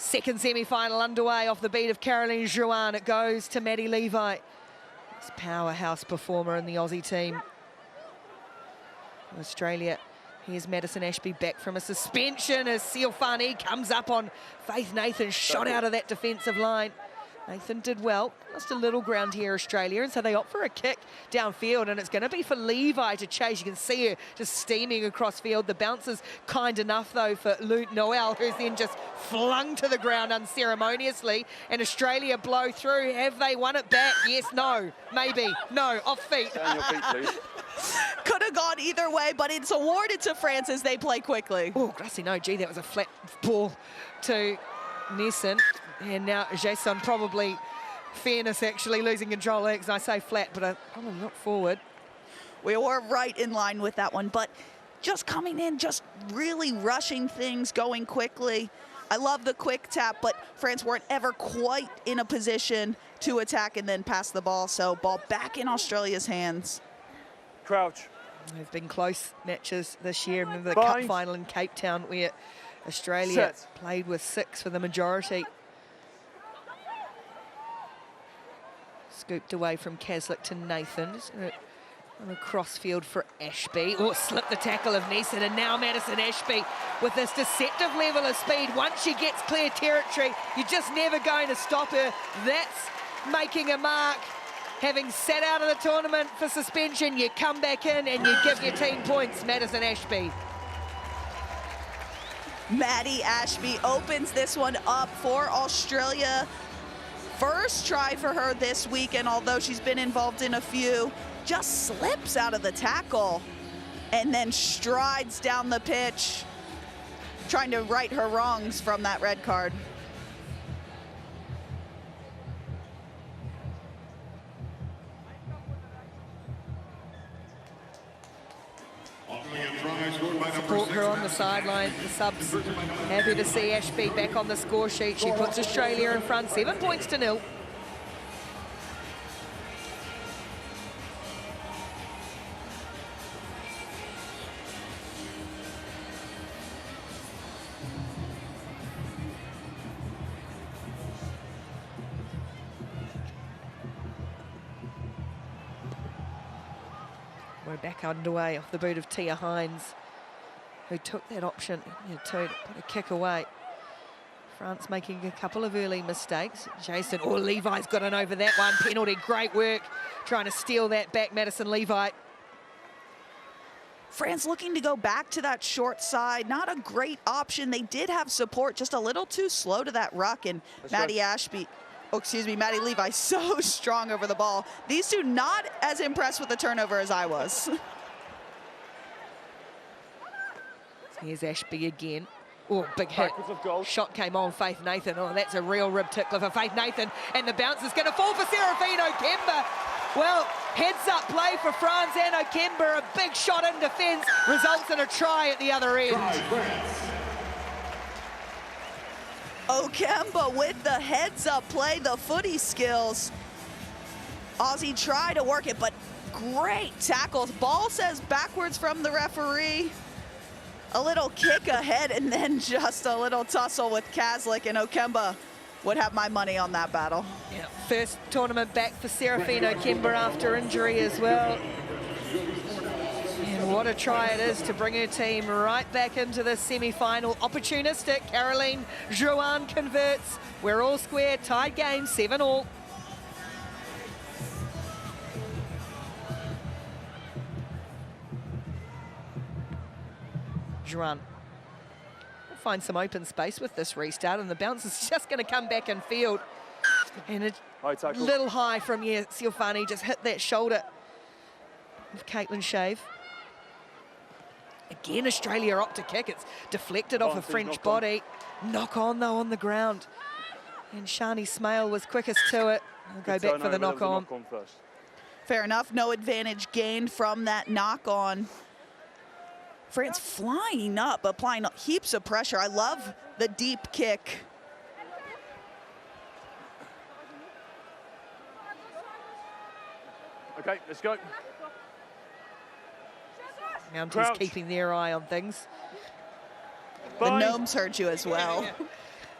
Second semi-final underway off the beat of Caroline Jouin. It goes to Maddie Levi. This powerhouse performer in the Aussie team. Australia, here's Madison Ashby back from a suspension as Sealfani comes up on Faith Nathan, shot out of that defensive line. Nathan did well, lost a little ground here, Australia, and so they opt for a kick downfield, and it's going to be for Levi to chase. You can see her just steaming across field. The bounce is kind enough, though, for Luke Noel, who's then just flung to the ground unceremoniously, and Australia blow through. Have they won it back? Yes, no, maybe, no, off feet. Stay on your feet, please. Could have gone either way, but it's awarded to France as they play quickly. Oh, Gracie, no, gee, that was a flat ball to Nielsen. And now Jason, probably fairness, actually losing control. As I say flat, but probably not forward. We were right in line with that one, but just coming in, just really rushing things, going quickly. I love the quick tap, but France weren't ever quite in a position to attack and then pass the ball. So ball back in Australia's hands. Crouch. They've been close matches this year. Remember the cup final in Cape Town where Australia played with 6 for the majority. Scooped away from Caslick to Nathan. On a crossfield for Ashby. Oh, slipped the tackle of Neeson, and now Madison Ashby with this deceptive level of speed. Once she gets clear territory, you're just never going to stop her. That's making a mark. Having sat out of the tournament for suspension, you come back in and you give your team points, Madison Ashby. Maddie Ashby opens this one up for Australia. First try for her this week, and although she's been involved in a few, just slips out of the tackle and then strides down the pitch, trying to right her wrongs from that red card. Support her on the sideline. The subs happy to see Ashby back on the score sheet. She puts Australia in front, 7 points to 0. We're back underway off the boot of Tia Hines, who took that option to put a kick away. France making a couple of early mistakes. Jason, Levi's got in over that one. Penalty, great work, trying to steal that back, Madison Levi. France looking to go back to that short side. Not a great option. They did have support, just a little too slow to that ruck, and Maddie Levi, so strong over the ball. These two not as impressed with the turnover as I was. Here's Ashby again. Oh, big hit. Shot came on Faith Nathan. Oh, that's a real rib tickler for Faith Nathan. And the bounce is going to fall for Serafino Kemba. Well, heads up play for France and Okemba. A big shot in defence results in a try at the other end. Okemba with the heads up play, the footy skills. Aussie tried to work it, but great tackles. Ball says backwards from the referee. A little kick ahead and then just a little tussle with Caslick, and Okemba would have my money on that battle. Yeah, first tournament back for Serafino Kemba after injury as well. And what a try it is to bring her team right back into the semi-final. Opportunistic, Caroline Jouin converts. We're all square, tied game, 7-all. Jouin will find some open space with this restart, and the bounce is just going to come back in field. And a little high from Sealfani, just hit that shoulder of Caitlin Shave. Again, Australia opt to kick. It's deflected off a French body. Knock on, though, on the ground. And Shani Smale was quickest to it. We'll go back for the knock on. Fair enough. No advantage gained from that knock on. France flying up, applying heaps of pressure. I love the deep kick. Okay, let's go. Mounties keeping their eye on things. The Gnomes heard you as well.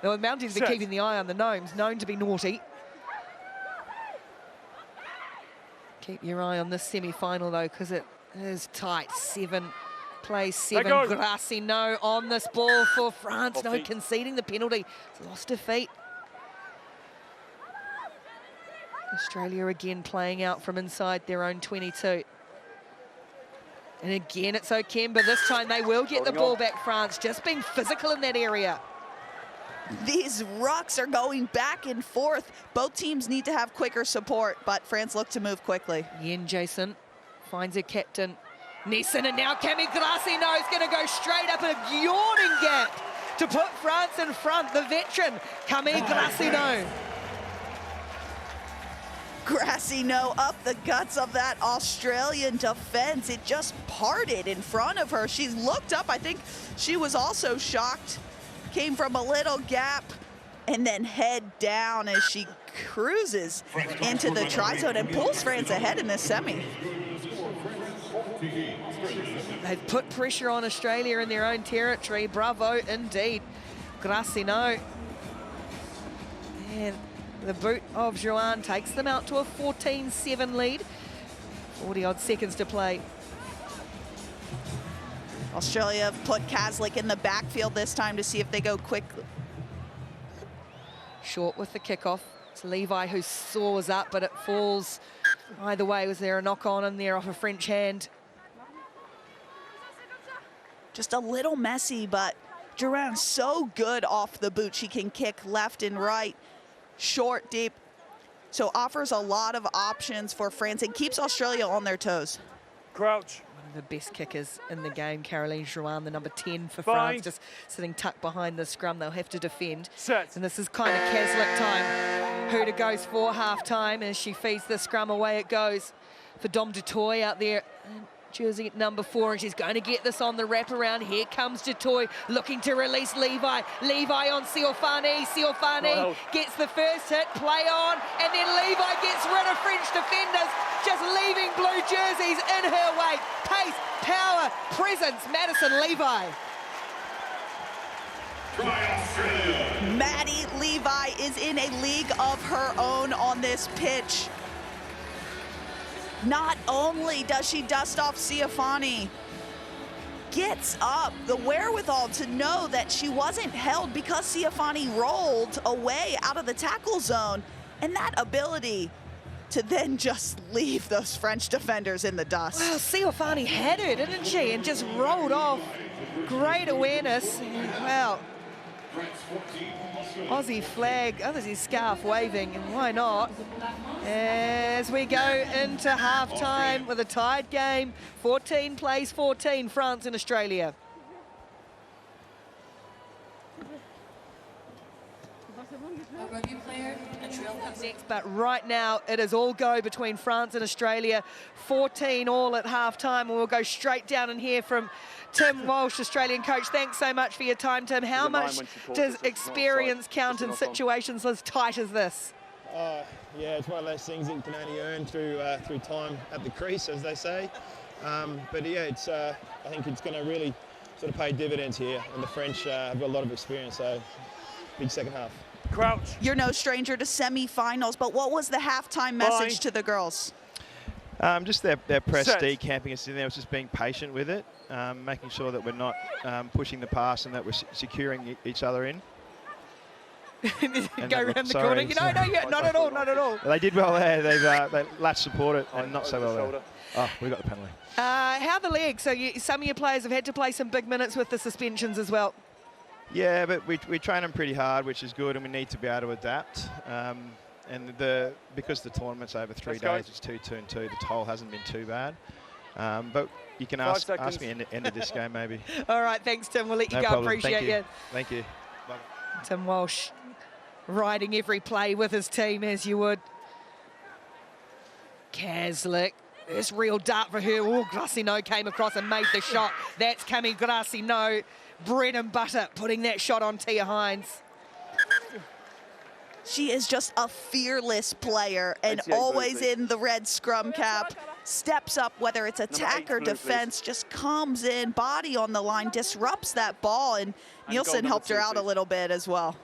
The Mounties are Set. keeping the eye on the Gnomes, known to be naughty. Keep your eye on this semi-final, though, because it is tight. Plays 7. go. Grassy, no on this ball for France. Off No, feet. conceding the penalty. It's lost her feet. Australia again playing out from inside their own 22. And again, it's Okemba. This time they will get the Holding ball on. back, France. Just being physical in that area. These rucks are going back and forth. Both teams need to have quicker support, but France look to move quickly. Yen Jason finds her captain, Nesson, and now Camille Grassino is going to go straight up a yawning gap to put France in front. The veteran, Camille Grassino. Grassino up the guts of that Australian defense. It just parted in front of her. She looked up. I think she was also shocked. Came from a little gap and then head down as she cruises into the try zone and pulls France ahead in this semi. They've put pressure on Australia in their own territory. Bravo indeed. Grassino. And the boot of Joanne takes them out to a 14-7 lead. 40-odd seconds to play. Australia have put Kaslik in the backfield this time to see if they go quickly. Short with the kickoff. It's Levi who soars up, but it falls. Either way, was there a knock-on in there off a French hand? Just a little messy, but Duran's so good off the boot. She can kick left and right, short, deep. So offers a lot of options for France and keeps Australia on their toes. Crouch. One of the best kickers in the game, Caroline Jouan, the number 10 for Fine. France, just sitting tucked behind the scrum. They'll have to defend. Set. And this is kind of Kaslik time. Huda goes for half-time as she feeds the scrum. Away it goes for Dom Dutoy out there. Jersey at number 4, and she's going to get this on the wraparound. Here comes Dutoy looking to release Levi. Levi on Siofani. Siofani Wow. gets the first hit, play on, and then Levi gets rid of French defenders, just leaving blue jerseys in her wake. Pace, power, presence, Madison Levi. Maddie Levi is in a league of her own on this pitch. Not only does she dust off Siofani, gets up the wherewithal to know that she wasn't held because Siofani rolled away out of the tackle zone, and that ability to then just leave those French defenders in the dust. Well, Siofani had her, didn't she? And just rolled off. Great awareness. Wow. Aussie flag, Aussie scarf waving, and why not? As we go into half-time with a tied game, 14 plays 14, France and Australia. Rugby player, a drill comes Next, but right now it is all go between France and Australia. 14 all at half-time, and we'll go straight down and hear from Tim Walsh, Australian coach. Thanks so much for your time, Tim. How much does experience count in situations as tight as this? Yeah, it's one of those things that you can only earn through time at the crease, as they say. But yeah, it's I think it's going to really sort of pay dividends here, and the French have got a lot of experience, so big second half. Crouch. You're no stranger to semi-finals, but what was the halftime message to the girls? Just their press Set. decamping us in there, was just being patient with it, making sure that we're not pushing the pass and that we're securing each other in. Go around the corner. You know, no, yeah, not at all, not at all. They did well there. They latched support it and not so well there. Oh, we got the penalty. How are the legs? So some of your players have had to play some big minutes with the suspensions as well. Yeah, but we train them pretty hard, which is good, and we need to be able to adapt. And because the tournament's over 3 days, it's 2, 2, and 2. The toll hasn't been too bad. But you can ask me end of this game maybe. All right, thanks, Tim. We'll let you No go. problem. Appreciate you. Thank you. Bye. Tim Walsh riding every play with his team as you would. Kaslik. This real dart for her. Oh, Grassino came across and made the shot. That's coming Grassino. Bread and butter, putting that shot on Tia Hines. She is just a fearless player and always in the red scrum cap. Steps up, whether it's attack or defense, just comes in, body on the line, disrupts that ball, and Nielsen helped her out a little bit as well.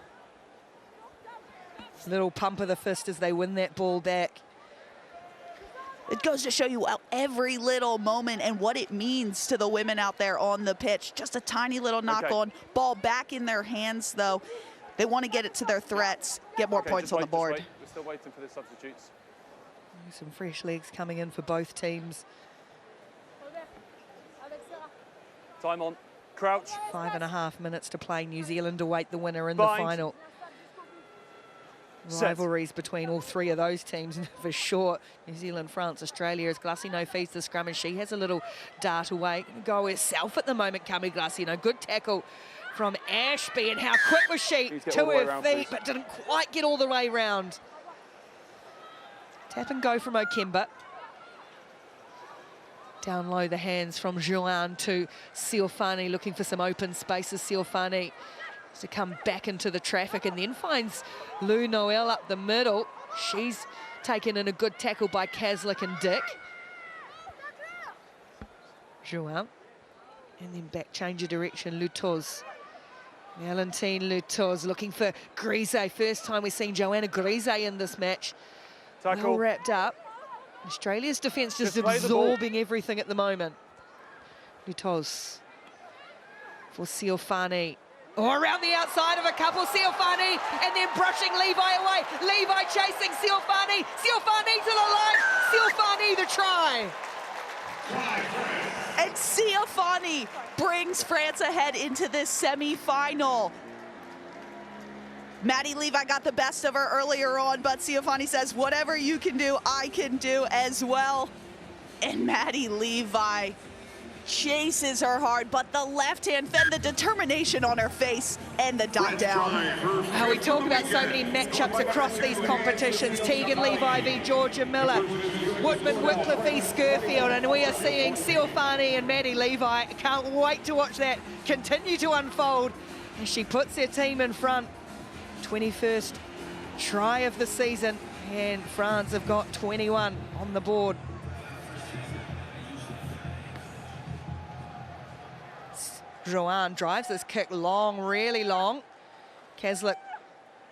Little pump of the fist as they win that ball back. It goes to show you how every little moment and what it means to the women out there on the pitch. Just a tiny little knock on. Ball back in their hands, though. They want to get it to their threats, get more points on the board. We're still waiting for the substitutes. Some fresh legs coming in for both teams. Time on. Crouch. 5.5 minutes to play. New Zealand await the winner in Bind. the final. Set. Rivalries between all three of those teams for sure. New Zealand, France, Australia, as Glassino feeds the scrum, and she has a little dart away. Go herself at the moment, Camille Glassino. Good tackle from Ashby, and how quick was she to her feet, but didn't quite get all the way round. Tap and go from Okemba. Down low, the hands from Joanne to Siofani, looking for some open spaces. Siofani to come back into the traffic and then finds Lou Noel up the middle. She's taken in a good tackle by Kaslik and Dick. Joanne. And then back, change of direction, Lutoz. Valentine Lutoz looking for Grise. First time we've seen Joanna Grise in this match. Tackle. Well wrapped up. Australia's defence just absorbing everything at the moment. Lutoz for Siofani. Oh, around the outside of a couple, Siofani, and then brushing Levi away. Levi chasing Siofani. Siofani to the line. Siofani the try. And Siofani brings France ahead into this semi-final. Maddie Levi got the best of her earlier on, but Siofani says, whatever you can do, I can do as well. And Maddie Levi chases her hard, but the left hand fed, the determination on her face, and the dot down. How we talk about so many matchups across these competitions. Tegan Levi v Georgia Miller, Woodman Wycliffe v Scurfield, and we are seeing Siofani and Maddie Levi. Can't wait to watch that continue to unfold as she puts her team in front. 21st try of the season, and France have got 21 on the board. Joanne drives this kick long, really long. Kaslik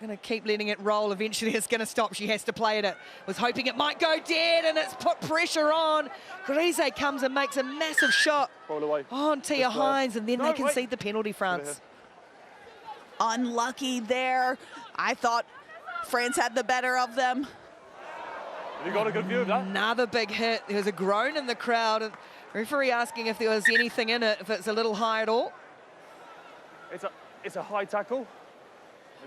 going to keep letting it roll. Eventually it's going to stop. She has to play it. Was hoping it might go dead, and it's put pressure on. Grise comes and makes a massive shot on Tia Hines, and then they concede the penalty, France. Unlucky there. I thought France had the better of them. Have you got a good view of that? Another big hit. There was a groan in the crowd, and referee asking if there was anything in it, if it's a little high at all. It's a high tackle.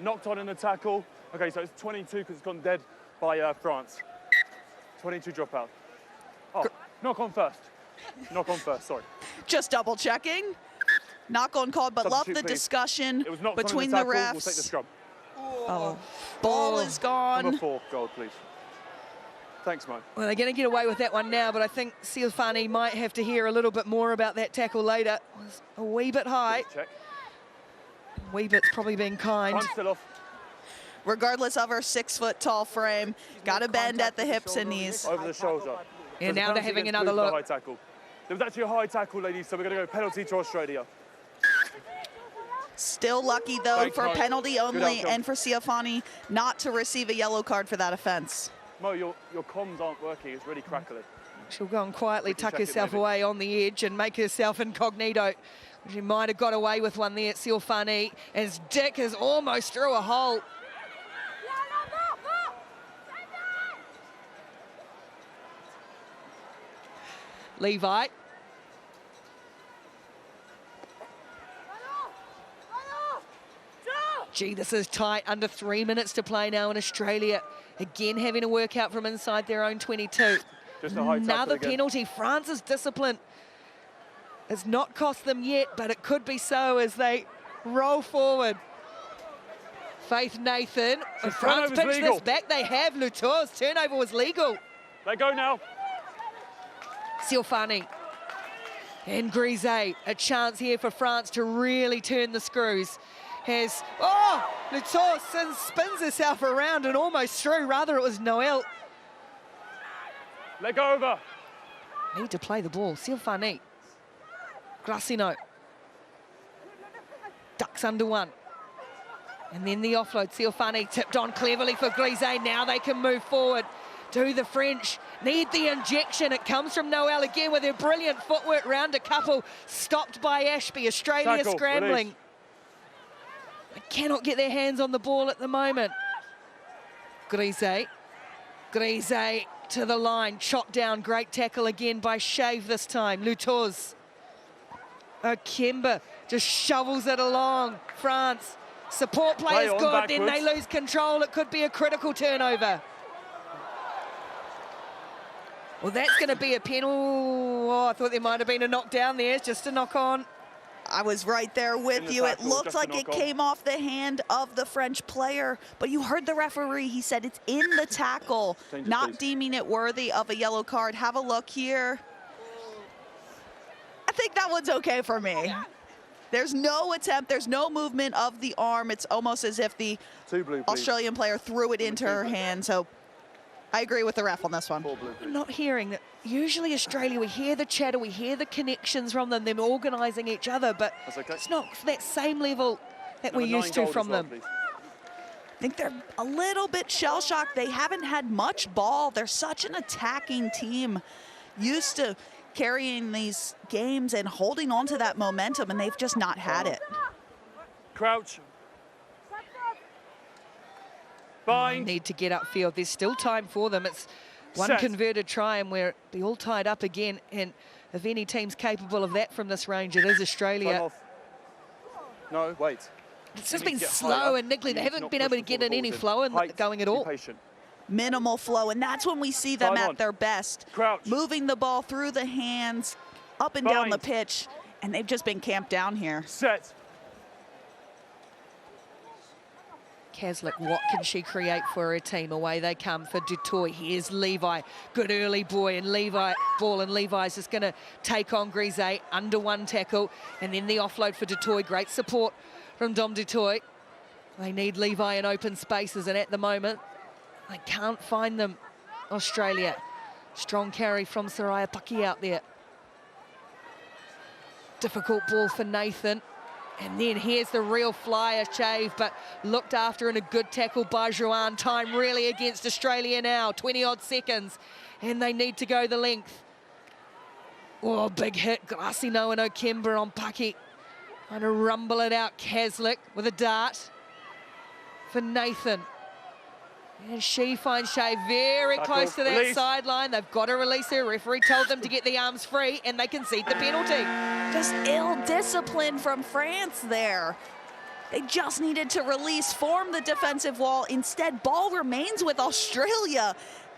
Knocked on in the tackle. Okay, so it's 22 because it's gone dead by France. 22 dropout. Oh, knock on first. Knock on first, sorry. Just double checking. Knock on called, but love the discussion between the refs. We'll take the scrum. Oh, ball is gone. Number 4, goal, please. Thanks, Mo. Well, they're going to get away with that one now, but I think Siofani might have to hear a little bit more about that tackle later. It was a wee bit high. Check. Wee bit's probably being kind. I'm still off. Regardless of her 6-foot-tall frame, got to bend at the hips and knees. Over the shoulder. Yeah, now they're having another look. High tackle. There was actually a high tackle, ladies, so we're going to go penalty to Australia. Still lucky, though, for a penalty only, and for Siofani not to receive a yellow card for that offense. Mo, your comms aren't working. It's really crackly. She'll go and quietly tuck herself away on the edge and make herself incognito. She might have got away with one there at Siofani, as Dick is almost through a hole. Levi. Gee, this is tight. Under 3 minutes to play now in Australia. Again, having to work out from inside their own 22. Just a high Another penalty. France's discipline. It's not cost them yet, but it could be so as they roll forward. Faith Nathan. If France pitch this back, they have. Lutour's turnover was legal. They go now. Siofani and Grise. A chance here for France to really turn the screws. Has, Lutour spins herself around and almost through. Rather, it was Noel. Let go over. Need to play the ball. Siofani. Glassino. Ducks under one. And then the offload, Siofane tipped on cleverly for Grisey. Now they can move forward. Do the French need the injection? It comes from Noel again with her brilliant footwork round a couple. Stopped by Ashby. Australia Tackle, scrambling. release. They cannot get their hands on the ball at the moment. Grisey to the line, chopped down. Great tackle again by Shave this time. Lutoz. Kemba just shovels it along. France. Support players good, backwards. then they lose control. It could be a critical turnover. Well, that's going to be a penalty. Oh, I thought there might have been a knockdown there. It's just a knock on. I was right there with you. It looked like it came off the hand of the French player, but you heard the referee. He said it's in the tackle, not deeming it worthy of a yellow card. Have a look here. I think that one's okay for me. There's no attempt, there's no movement of the arm. It's almost as if the Australian player threw it into her hand. So I agree with the ref on this one. I'm not hearing that. Usually Australia, we hear the chatter, we hear the connections from them organising each other, but it's not that same level that we're used to from them. I think they're a little bit shell-shocked. They haven't had much ball. They're such an attacking team, used to carrying these games and holding on to that momentum, and they've just not had it. Crouch. Bind. Need to get upfield. There's still time for them. It's one converted try and we're all tied up again, and if any team's capable of that from this range, it is Australia. No, wait. It's just been slow and niggly. They haven't been able to get in any flow and going at all. Minimal flow, and that's when we see them at their best. Crouch. Moving the ball through the hands, up and down the pitch, and they've just been camped down here. Set. Kaslik, what can she create for her team? Away they come for Dutoy. Here's Levi, good early boy, and Levi ball, and Levi's just going to take on Grisey under one tackle, and then the offload for Dutoy. Great support from Dom Dutoy. They need Levi in open spaces, and at the moment they can't find them. Australia, strong carry from Soraya Paki out there. Difficult ball for Nathan. And then here's the real flyer, Shave, but looked after in a good tackle by Joanne. Time really against Australia now, 20-odd seconds, and they need to go the length. Oh, big hit, Grassino and Okemba on Paki. Trying to rumble it out, Kaslik with a dart for Nathan. And she finds Shave very close to that sideline. They've got to release her. Referee told them to get the arms free, and they concede the penalty. Just ill discipline from France there. They just needed to release, form the defensive wall. Instead, ball remains with Australia.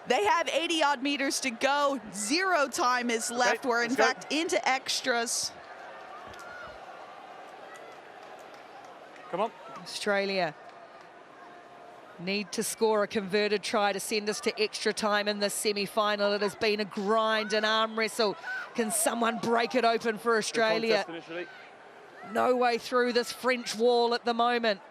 They have 80-odd meters to go. Zero time is left. We're, in fact, into extras. Come on. Australia need to score a converted try to send us to extra time in this semi-final. It has been a grind and arm wrestle. Can someone break it open for Australia? No way through this French wall at the moment.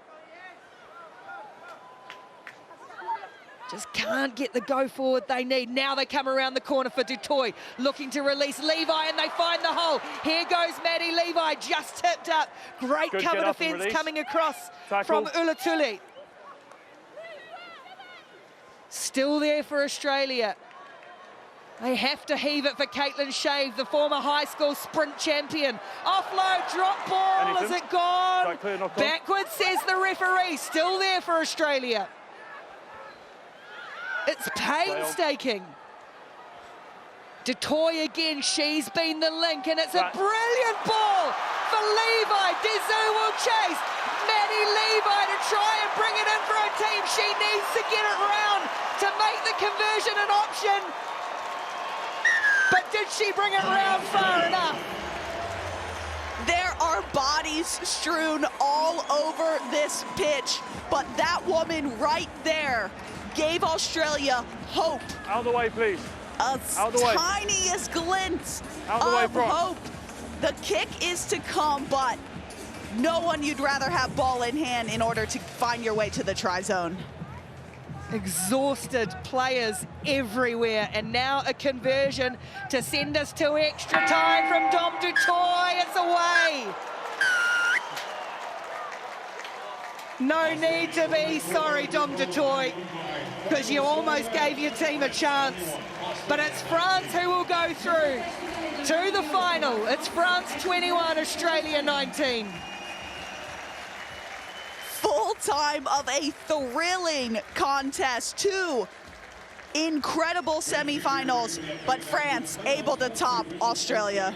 Just can't get the go forward they need. Now they come around the corner for Dutoy, looking to release Levi, and they find the hole. Here goes Maddie Levi, just tipped up. Great cover defence coming across from Ulatuli. Still there for Australia. They have to heave it for Caitlin Shave, the former high school sprint champion. Offload, drop ball, is it gone? Backwards, says the referee. Still there for Australia. It's painstaking. Dutoy again, she's been the link, and it's a brilliant ball for Levi. Dezou will chase. Maddie Levi to try and bring it in for her team. She needs to get it round to make the conversion an option. But did she bring it round far enough? There are bodies strewn all over this pitch, but that woman right there gave Australia hope. Out of the way, please. Tiniest glint of hope. The kick is to come, but no one you'd rather have ball in hand in order to find your way to the try zone. Exhausted players everywhere, and now a conversion to send us to extra time from Dom Dutoy. It's away. No need to be sorry, Dom Dutoit, because you almost gave your team a chance. But it's France who will go through to the final. It's France 21, Australia 19. Full time of a thrilling contest. 2 incredible semifinals, but France able to top Australia.